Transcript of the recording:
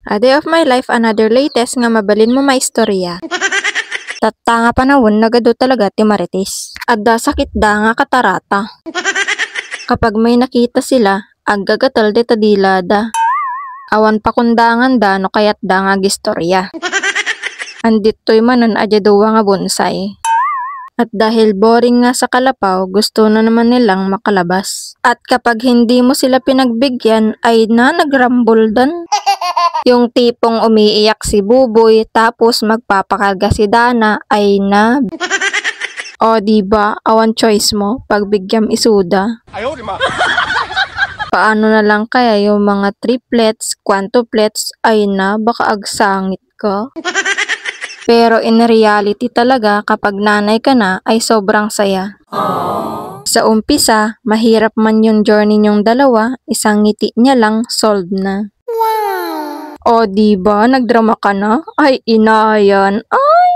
A day of my life, another latest nga mabalin mo maistorya. Tatta nga panahon nagado talaga ti Marites. Adda sakit da nga katarata. Kapag may nakita sila, aggagatal de tadilada. Awan pa kundangan da no kayat da nga gistorya. Andit to'y manan adya duwa nga bonsai. At dahil boring nga sa Kalapaw, gusto na naman nilang makalabas. At kapag hindi mo sila pinagbigyan, ay nagrambol dan. Yung tipong umiiyak si Buboy tapos magpapakarga si Dana ay na. O diba, awan choice mo, pagbigyan isuda. Paano na lang kaya yung mga triplets, quantuplets ay na baka agsangit ka? Pero in reality talaga kapag nanay ka na ay sobrang saya. Sa umpisa, mahirap man yung journey nyong dalawa, isang ngiti niya lang solved na. O diba, nagdrama ka na? Ay inayan, ay!